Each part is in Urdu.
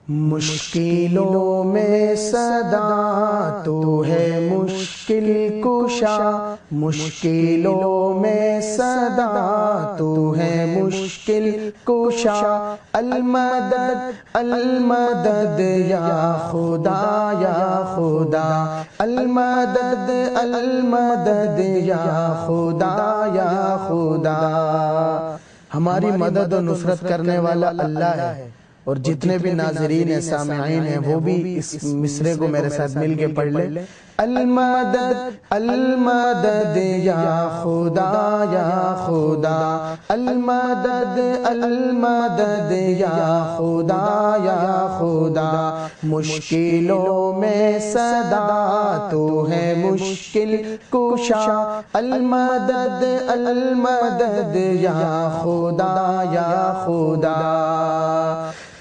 مشکلوں میں صدا تو ہے مشکل کشا، مشکلوں میں صدا تو ہے مشکل کشا، المدد المدد یا خدا یا خدا، المدد المدد یا خدا یا خدا۔ ہماری مدد و نصرت کرنے والا اللہ ہے، اور جتنے بھی ناظرین ہیں سامعین ہیں وہ بھی اس مصرے کو میرے ساتھ مل کے پڑھ لیں۔ المدد المدد یا خدا یا خدا، المدد المدد یا خدا یا خدا، مشکلوں میں صدا تو ہے مشکل کشا، المدد المدد یا خدا یا خدا۔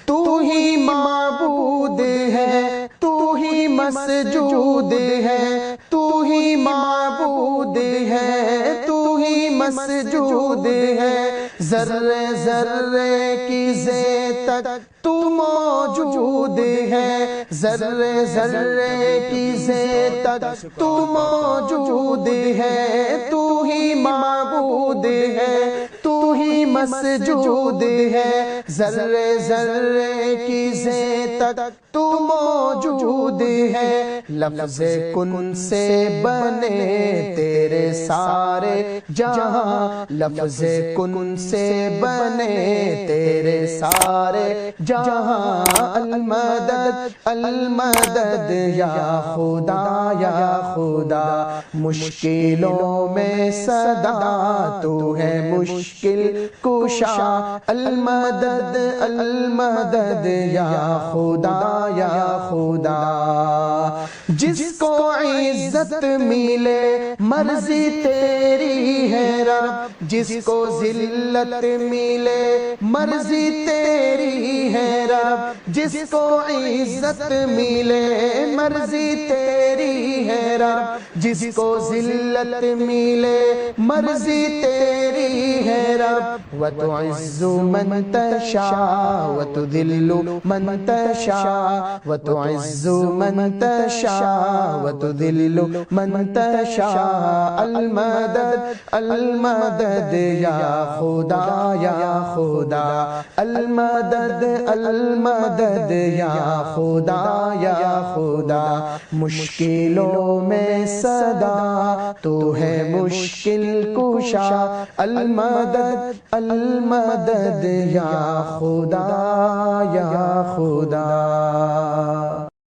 تو ہی معبود ہے، تو ہی مسجود ہے، تو ہی معبود ہے، تو ہی مسجود ہے، ذرے ذرے کی ذے تک تو موجود ہے، ذرے ذرے کی ذے تک تو موجود ہے، تو ہی معبود ہے، تو ہی مسجود ہے، ذرے ذرے کی ذے تک تو موجود ہے، لفظ کن سے بنے تیرے سارے جہاں، لفظ کن سے بنے تیرے سارے جہاں، المدد المدد یا خدا یا خدا، مشکلوں میں صدا تو ہے مشکل کشا، المدد المدد یا خدا یا خدا۔ جس کو عزت ملے مرضی تیری ہے رب، جس کو ذلت ملے مرضی تیری ہے رب، جس کو عزت ملے مرضی تیری ہے رب، جس کو ذلت ملے مرضی تیری ہے رب، وتعز من تشاء وتذل من تشاء، وتعز من تشاء وتذل من تشاء، المدد المدد یا خدا یا خدا، المدد المدد یا خدا یا خدا، مشکلوں میں صدا تو ہے مشکل کشا، المدد المدد یا خدا یا خدا۔